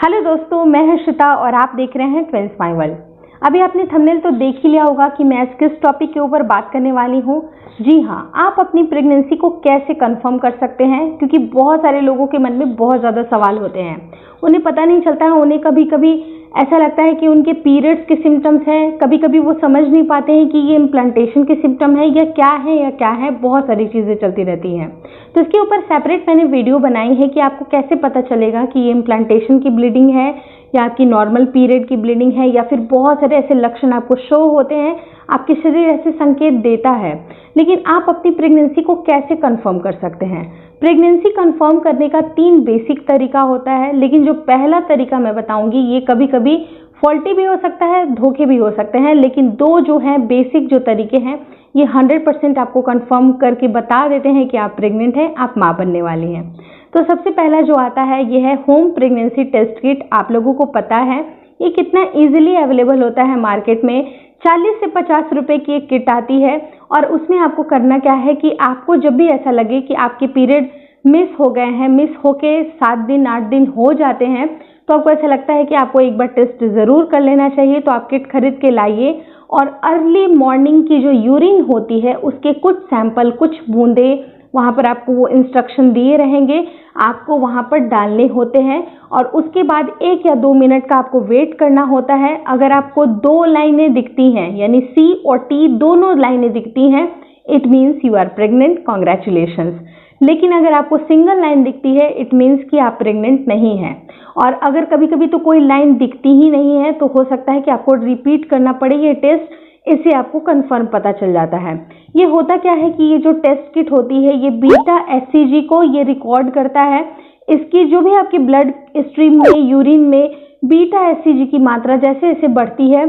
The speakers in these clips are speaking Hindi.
हेलो दोस्तों, मैं हर्षिता और आप देख रहे हैं ट्विंस माय वर्ल्ड। अभी आपने थंबनेल तो देख ही लिया होगा कि मैं आज किस टॉपिक के ऊपर बात करने वाली हूँ। जी हाँ, आप अपनी प्रेगनेंसी को कैसे कंफर्म कर सकते हैं, क्योंकि बहुत सारे लोगों के मन में बहुत ज़्यादा सवाल होते हैं। उन्हें पता नहीं चलता है, उन्हें कभी कभी ऐसा लगता है कि उनके पीरियड्स के सिम्टम्स हैं, कभी कभी वो समझ नहीं पाते हैं कि ये इम्प्लांटेशन के सिम्टम है या क्या है, बहुत सारी चीज़ें चलती रहती हैं। तो इसके ऊपर सेपरेट मैंने वीडियो बनाई है कि आपको कैसे पता चलेगा कि ये इम्प्लांटेशन की ब्लीडिंग है या आपकी नॉर्मल पीरियड की ब्लीडिंग है, या फिर बहुत सारे ऐसे लक्षण आपको शो होते हैं, आपके शरीर ऐसे संकेत देता है। लेकिन आप अपनी प्रेगनेंसी को कैसे कंफर्म कर सकते हैं? प्रेगनेंसी कंफर्म करने का 3 बेसिक तरीका होता है, लेकिन जो पहला तरीका मैं बताऊंगी ये कभी कभी फॉल्टी भी हो सकता है, धोखे भी हो सकते हैं, लेकिन 2 जो हैं बेसिक जो तरीके हैं ये 100% आपको कंफर्म करके बता देते हैं कि आप प्रेग्नेंट हैं, आप माँ बनने वाली हैं। तो सबसे पहला जो आता है ये है होम प्रेगनेंसी टेस्ट किट। आप लोगों को पता है ये कितना इजीली अवेलेबल होता है मार्केट में। 40 से 50 रुपए की एक किट आती है और उसमें आपको करना क्या है कि आपको जब भी ऐसा लगे कि आपके पीरियड मिस हो गए हैं, मिस होके 7 दिन 8 दिन हो जाते हैं, तो आपको ऐसा लगता है कि आपको एक बार टेस्ट ज़रूर कर लेना चाहिए, तो आप किट खरीद के लाइए और अर्ली मॉर्निंग की जो यूरिन होती है उसके कुछ सैंपल, कुछ बूंदे, वहाँ पर आपको वो इंस्ट्रक्शन दिए रहेंगे, आपको वहाँ पर डालने होते हैं और उसके बाद 1 या 2 मिनट का आपको वेट करना होता है। अगर आपको 2 लाइनें दिखती हैं, यानी सी और टी दोनों लाइनें दिखती हैं, it means you are pregnant, congratulations. लेकिन अगर आपको सिंगल लाइन दिखती है, इट मीन्स कि आप प्रेग्नेंट नहीं हैं। और अगर कभी कभी तो कोई लाइन दिखती ही नहीं है, तो हो सकता है कि आपको रिपीट करना पड़े ये टेस्ट, इससे आपको कंफर्म पता चल जाता है। ये होता क्या है कि ये जो टेस्ट किट होती है ये बीटा एचसीजी को ये रिकॉर्ड करता है। इसकी जो भी आपकी ब्लड स्ट्रीम में, यूरिन में बीटा एचसीजी की मात्रा जैसे जैसे बढ़ती है,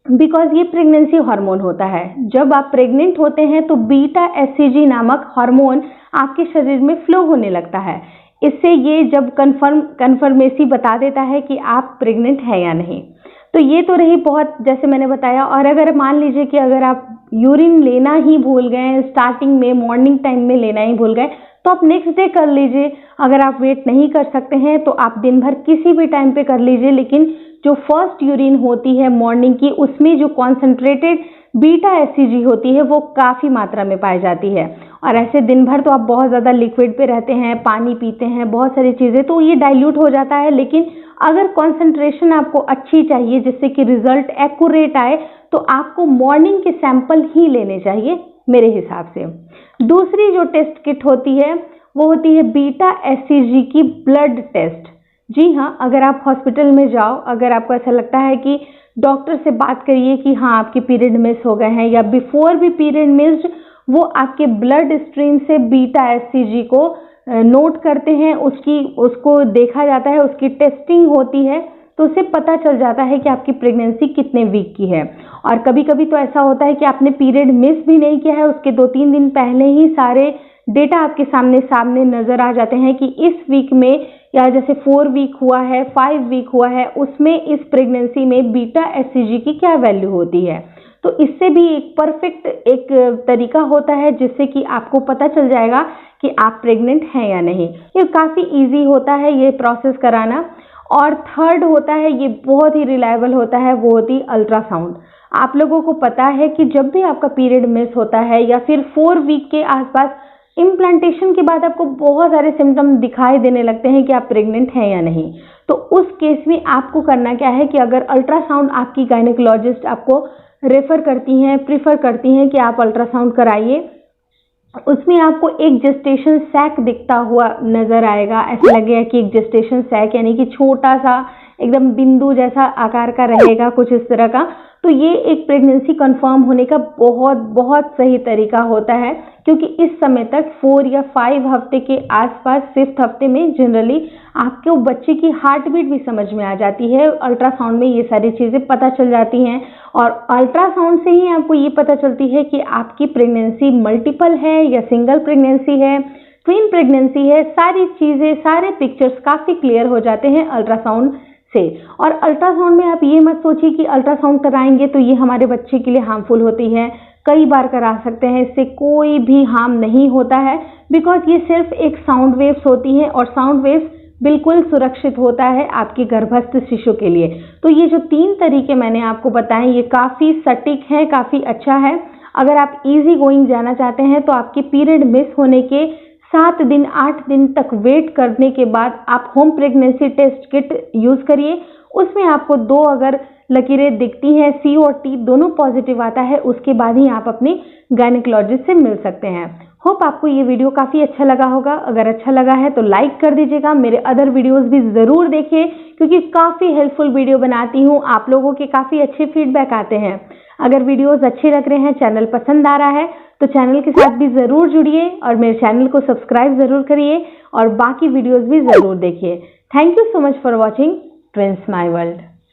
बिकॉज ये प्रेगनेंसी हार्मोन होता है। जब आप प्रेग्नेंट होते हैं तो बीटा एचसीजी नामक हार्मोन आपके शरीर में फ्लो होने लगता है। इससे ये जब कन्फर्मेसी बता देता है कि आप प्रेग्नेंट है या नहीं। तो ये तो रही बहुत, जैसे मैंने बताया। और अगर मान लीजिए कि अगर आप यूरिन लेना ही भूल गए, स्टार्टिंग में मॉर्निंग टाइम में लेना ही भूल गए, तो आप नेक्स्ट डे कर लीजिए। अगर आप वेट नहीं कर सकते हैं तो आप दिन भर किसी भी टाइम पे कर लीजिए, लेकिन जो फर्स्ट यूरिन होती है मॉर्निंग की, उसमें जो कॉन्सेंट्रेटेड बीटा एचसीजी होती है वो काफ़ी मात्रा में पाई जाती है। और ऐसे दिन भर तो आप बहुत ज़्यादा लिक्विड पे रहते हैं, पानी पीते हैं, बहुत सारी चीज़ें, तो ये डाइल्यूट हो जाता है। लेकिन अगर कॉन्सेंट्रेशन आपको अच्छी चाहिए जिससे कि रिजल्ट एक्यूरेट आए, तो आपको मॉर्निंग के सैंपल ही लेने चाहिए मेरे हिसाब से। दूसरी जो टेस्ट किट होती है वो होती है बीटा एचसीजी की ब्लड टेस्ट। जी हाँ, अगर आप हॉस्पिटल में जाओ, अगर आपको ऐसा लगता है कि डॉक्टर से बात करिए कि हाँ आपके पीरियड मिस हो गए हैं या बिफोर भी पीरियड मिस्ड, वो आपके ब्लड स्ट्रीम से बीटा एचसीजी को नोट करते हैं, उसको देखा जाता है, उसकी टेस्टिंग होती है, तो उससे पता चल जाता है कि आपकी प्रेगनेंसी कितने वीक की है। और कभी कभी तो ऐसा होता है कि आपने पीरियड मिस भी नहीं किया है, उसके 2-3 दिन पहले ही सारे डेटा आपके सामने नजर आ जाते हैं कि इस वीक में, या जैसे 4 वीक हुआ है, 5 वीक हुआ है, उसमें इस प्रेगनेंसी में बीटा एचसीजी की क्या वैल्यू होती है। तो इससे भी एक परफेक्ट एक तरीका होता है जिससे कि आपको पता चल जाएगा कि आप प्रेग्नेंट हैं या नहीं। ये काफ़ी इजी होता है ये प्रोसेस कराना। और थर्ड होता है, ये बहुत ही रिलायबल होता है, वो होती है अल्ट्रासाउंड। आप लोगों को पता है कि जब भी आपका पीरियड मिस होता है या फिर 4 वीक के आसपास, इम्प्लांटेशन के बाद आपको बहुत सारे सिम्टम दिखाई देने लगते हैं कि आप प्रेग्नेंट हैं या नहीं। तो उस केस में आपको करना क्या है कि अगर अल्ट्रासाउंड आपकी गायनेकोलॉजिस्ट आपको रेफर करती हैं, प्रीफर करती हैं कि आप अल्ट्रासाउंड कराइए, उसमें आपको एक जेस्टेशन सैक दिखता हुआ नजर आएगा। ऐसा लगेगा कि एक जेस्टेशन सैक यानी कि छोटा सा एकदम बिंदु जैसा आकार का रहेगा, कुछ इस तरह का। तो ये एक प्रेगनेंसी कंफर्म होने का बहुत बहुत सही तरीका होता है, क्योंकि इस समय तक 4 या 5 हफ्ते के आसपास, 5th हफ्ते में जनरली आपके बच्चे की हार्ट बीट भी समझ में आ जाती है। अल्ट्रासाउंड में ये सारी चीज़ें पता चल जाती हैं और अल्ट्रासाउंड से ही आपको ये पता चलती है कि आपकी प्रेगनेंसी मल्टीपल है या सिंगल प्रेगनेंसी है, ट्विन प्रेगनेंसी है। सारी चीज़ें, सारे पिक्चर्स काफ़ी क्लियर हो जाते हैं अल्ट्रासाउंड से। और अल्ट्रासाउंड में आप ये मत सोचिए कि अल्ट्रासाउंड कराएंगे तो ये हमारे बच्चे के लिए हार्मफुल होती है। कई बार करा सकते हैं, इससे कोई भी हार्म नहीं होता है, बिकॉज ये सिर्फ एक साउंड वेव्स होती हैं और साउंड वेव्स बिल्कुल सुरक्षित होता है आपके गर्भस्थ शिशु के लिए। तो ये जो 3 तरीके मैंने आपको बताए ये काफ़ी सटीक है, काफ़ी अच्छा है। अगर आप इजी गोइंग जाना चाहते हैं तो आपके पीरियड मिस होने के 7 दिन 8 दिन तक वेट करने के बाद आप home pregnancy test kit use करिए। उसमें आपको 2 अगर लकीरें दिखती हैं, C और T दोनों पॉजिटिव आता है, उसके बाद ही आप अपने गायनेकोलॉजिस्ट से मिल सकते हैं। होप आपको ये वीडियो काफ़ी अच्छा लगा होगा। अगर अच्छा लगा है तो लाइक कर दीजिएगा। मेरे अदर वीडियोस भी ज़रूर देखिए क्योंकि काफ़ी हेल्पफुल वीडियो बनाती हूँ। आप लोगों के काफ़ी अच्छे फीडबैक आते हैं। अगर वीडियोस अच्छे लग रहे हैं, चैनल पसंद आ रहा है तो चैनल के साथ भी ज़रूर जुड़िए और मेरे चैनल को सब्सक्राइब ज़रूर करिए और बाकी वीडियोज़ भी ज़रूर देखिए। Thank you so much for watching twins my world.